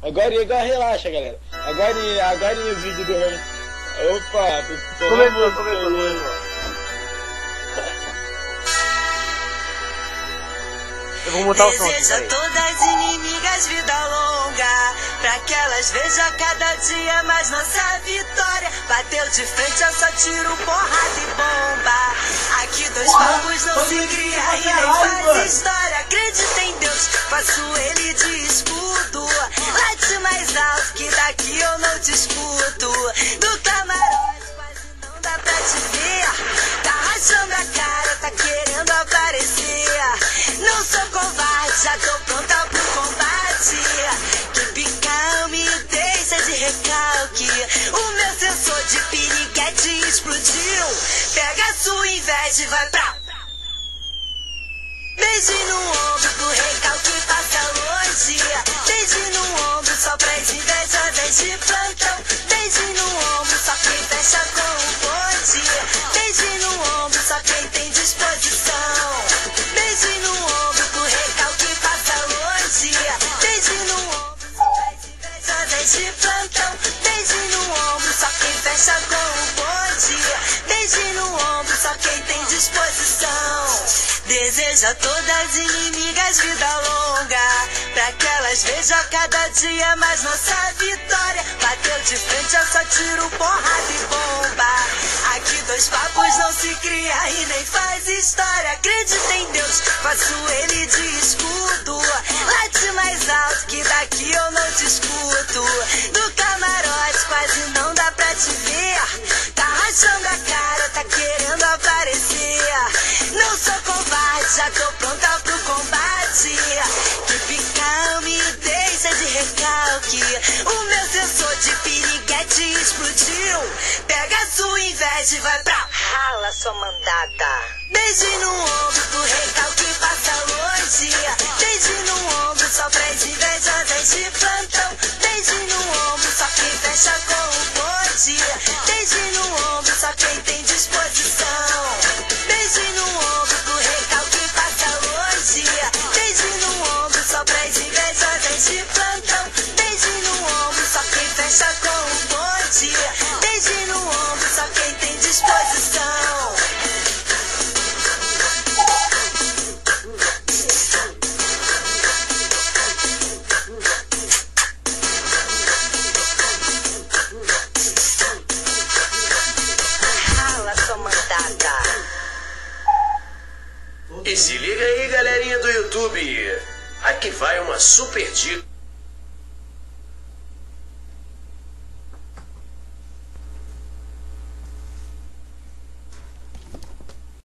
Agora relaxa, galera. Agora os vídeos do Ramos. Opa, Começou. Eu vou mudar o som aqui, Deseja todas inimigas vida longa, pra que elas vejam cada dia mais nossa vitória. Bateu de frente, eu só tiro porrada e bomba. Aqui dois papos não se cria e nem faz história. Acredita em Deus, faço ele de escudo. Late mais alto que daqui eu não te escuto. Do camarote quase não dá pra te ver. Tá rachando a cara, tá querendo aparecer. Não sou covarde, já tô pronta pro combate. Que calme, deixa de recalque. O meu sensor de piriguete explodiu. Pega a sua inveja e vai pra... Beijo no ombro pro recalque passa longe. Beijo no ombro só pras invejosas de plantão. Beijo no ombro só quem fecha com o bonde. Beijo no ombro só quem tem disposição. Beijo no ombro pro recalque passa longe. Beijo no ombro só pras invejosas de plantão. Beijo no ombro só quem fecha com o bonde. Beijo no ombro só quem tem disposição. Deseja todas inimigas vida longa, pra que elas vejam cada dia mais nossa vitória. Bateu de frente, eu só tiro porrada e bomba. Aqui dois papos não se cria e nem faz história. Acredita em Deus, faço ele de escudo. Late mais alto que daqui eu não te escuto. Do camarote quase não dá pra te ver. Tá rachando a cara, tá querendo aparecer. Não sou covarde, já tô pronta pro combate. Que calme, deixa de recalque. O meu sensor de piriguete explodiu. Pega a sua inveja e vai pra rala, sua mandada. Beijo no ombro pro recalque passa longe. Beijo no ombro só pras invejosas de plantão. Beijo no ombro só quem fecha com o bonde. Beijo no ombro só quem tem disposição. Beijo no ombro pro recalque passa longe. Beijo no ombro só pras invejosas de plantão. Beijo no ombro só quem fecha com o bonde. Beijo no ombro só quem tem disposição. Rala, sua mandada. E se liga aí, galerinha do YouTube. Aqui vai uma super dica.